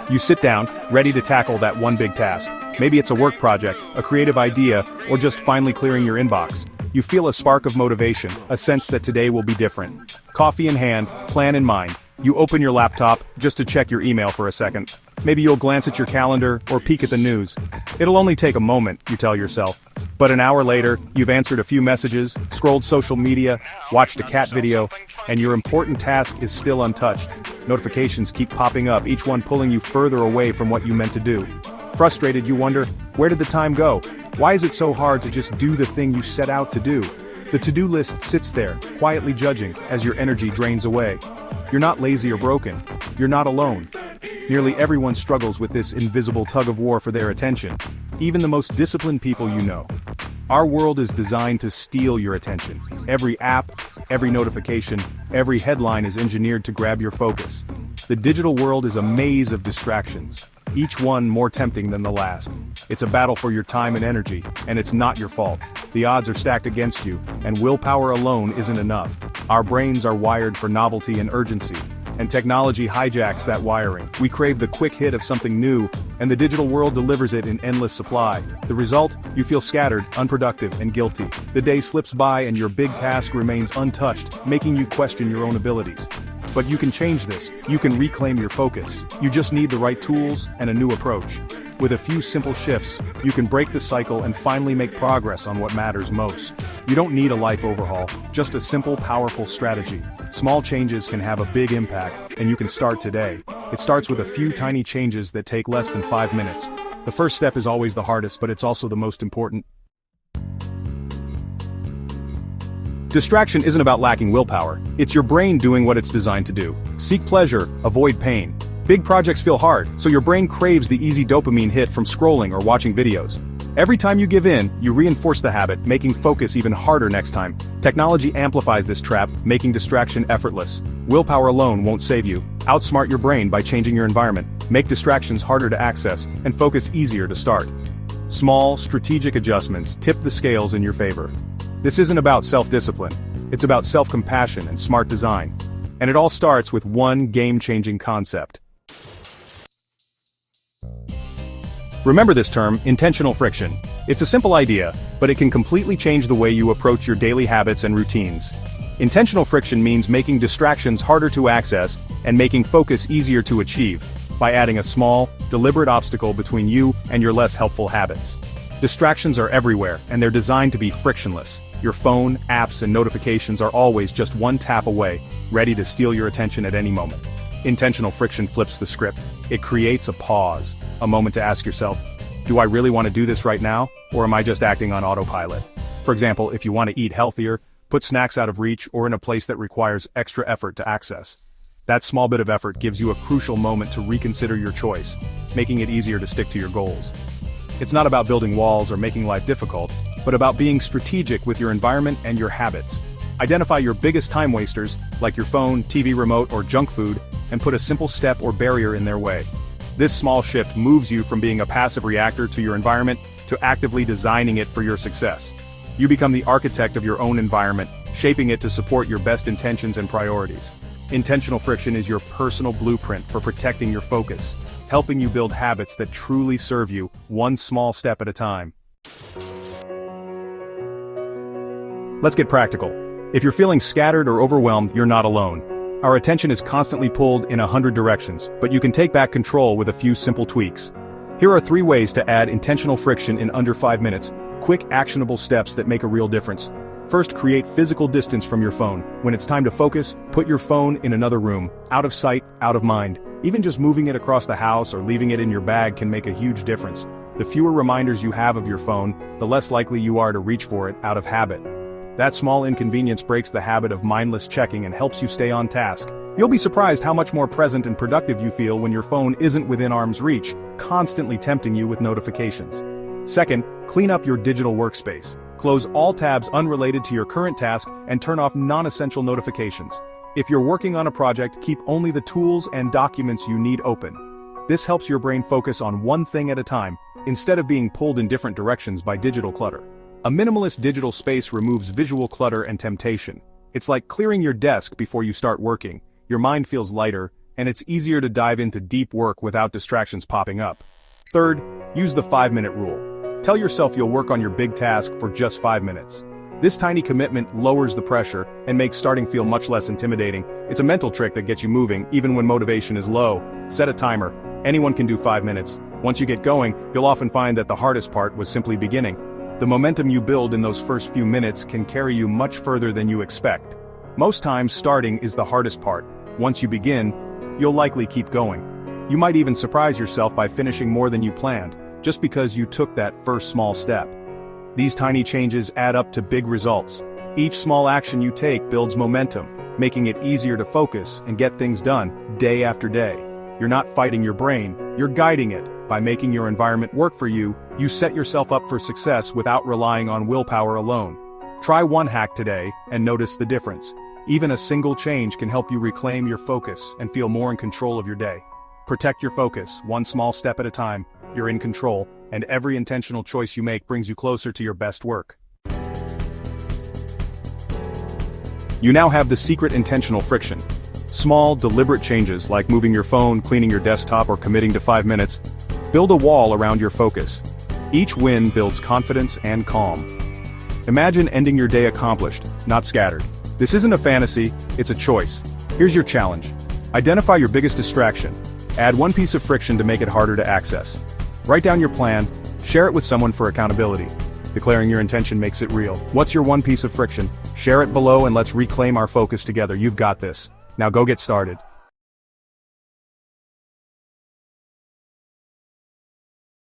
You sit down, ready to tackle that one big task. Maybe it's a work project, a creative idea, or just finally clearing your inbox. You feel a spark of motivation, a sense that today will be different. Coffee in hand, plan in mind. You open your laptop, just to check your email for a second. Maybe you'll glance at your calendar, or peek at the news. It'll only take a moment, you tell yourself. But an hour later, you've answered a few messages, scrolled social media, watched a cat video, and your important task is still untouched. Notifications keep popping up, each one pulling you further away from what you meant to do. Frustrated, you wonder, where did the time go? Why is it so hard to just do the thing you set out to do? The to-do list sits there, quietly judging, as your energy drains away. You're not lazy or broken. You're not alone. Nearly everyone struggles with this invisible tug-of-war for their attention, even the most disciplined people you know. Our world is designed to steal your attention. Every app, every notification, every headline is engineered to grab your focus. The digital world is a maze of distractions, each one more tempting than the last. It's a battle for your time and energy, and it's not your fault. The odds are stacked against you, and willpower alone isn't enough. Our brains are wired for novelty and urgency, and technology hijacks that wiring. We crave the quick hit of something new, and the digital world delivers it in endless supply. The result? You feel scattered, unproductive, and guilty. The day slips by and your big task remains untouched, making you question your own abilities. But you can change this. You can reclaim your focus. You just need the right tools and a new approach. With a few simple shifts, you can break the cycle and finally make progress on what matters most. You don't need a life overhaul, just a simple, powerful strategy. Small changes can have a big impact, and you can start today. It starts with a few tiny changes that take less than 5 minutes. The first step is always the hardest, but it's also the most important. Distraction isn't about lacking willpower. It's your brain doing what it's designed to do. Seek pleasure, avoid pain. Big projects feel hard, so your brain craves the easy dopamine hit from scrolling or watching videos. Every time you give in, you reinforce the habit, making focus even harder next time. Technology amplifies this trap, making distraction effortless. Willpower alone won't save you. Outsmart your brain by changing your environment. Make distractions harder to access, and focus easier to start. Small, strategic adjustments tip the scales in your favor. This isn't about self-discipline. It's about self-compassion and smart design. And it all starts with one game-changing concept. Remember this term, intentional friction. It's a simple idea, but it can completely change the way you approach your daily habits and routines. Intentional friction means making distractions harder to access and making focus easier to achieve by adding a small, deliberate obstacle between you and your less helpful habits. Distractions are everywhere, and they're designed to be frictionless. Your phone, apps, and notifications are always just one tap away, ready to steal your attention at any moment. Intentional friction flips the script. It creates a pause, a moment to ask yourself, do I really want to do this right now, or am I just acting on autopilot? For example, if you want to eat healthier, put snacks out of reach or in a place that requires extra effort to access. That small bit of effort gives you a crucial moment to reconsider your choice, making it easier to stick to your goals. It's not about building walls or making life difficult, but about being strategic with your environment and your habits. Identify your biggest time wasters, like your phone, TV remote, or junk food, and put a simple step or barrier in their way. This small shift moves you from being a passive reactor to your environment to actively designing it for your success. You become the architect of your own environment, shaping it to support your best intentions and priorities. Intentional friction is your personal blueprint for protecting your focus, helping you build habits that truly serve you, one small step at a time. Let's get practical. If you're feeling scattered or overwhelmed, you're not alone. Our attention is constantly pulled in 100 directions, but you can take back control with a few simple tweaks. Here are 3 ways to add intentional friction in under 5 minutes, quick actionable steps that make a real difference. First, create physical distance from your phone. When it's time to focus, put your phone in another room, out of sight, out of mind. Even just moving it across the house or leaving it in your bag can make a huge difference. The fewer reminders you have of your phone, the less likely you are to reach for it out of habit. That small inconvenience breaks the habit of mindless checking and helps you stay on task. You'll be surprised how much more present and productive you feel when your phone isn't within arm's reach, constantly tempting you with notifications. Second, clean up your digital workspace. Close all tabs unrelated to your current task and turn off non-essential notifications. If you're working on a project, keep only the tools and documents you need open. This helps your brain focus on one thing at a time, instead of being pulled in different directions by digital clutter. A minimalist digital space removes visual clutter and temptation. It's like clearing your desk before you start working. Your mind feels lighter, and it's easier to dive into deep work without distractions popping up. Third, use the 5-minute rule. Tell yourself you'll work on your big task for just 5 minutes. This tiny commitment lowers the pressure and makes starting feel much less intimidating. It's a mental trick that gets you moving even when motivation is low. Set a timer. Anyone can do 5 minutes. Once you get going, you'll often find that the hardest part was simply beginning. The momentum you build in those first few minutes can carry you much further than you expect. Most times, starting is the hardest part. Once you begin, you'll likely keep going. You might even surprise yourself by finishing more than you planned, just because you took that first small step. These tiny changes add up to big results. Each small action you take builds momentum, making it easier to focus and get things done day after day. You're not fighting your brain, you're guiding it. By making your environment work for you, you set yourself up for success without relying on willpower alone. Try one hack today and notice the difference. Even a single change can help you reclaim your focus and feel more in control of your day. Protect your focus, one small step at a time. You're in control, and every intentional choice you make brings you closer to your best work. You now have the secret intentional friction. Small, deliberate changes like moving your phone, cleaning your desktop, or committing to 5 minutes build a wall around your focus. Each win builds confidence and calm. Imagine ending your day accomplished, not scattered. This isn't a fantasy, it's a choice. Here's your challenge. Identify your biggest distraction. Add one piece of friction to make it harder to access. Write down your plan, share it with someone for accountability. Declaring your intention makes it real. What's your one piece of friction? Share it below and let's reclaim our focus together. You've got this. Now go get started.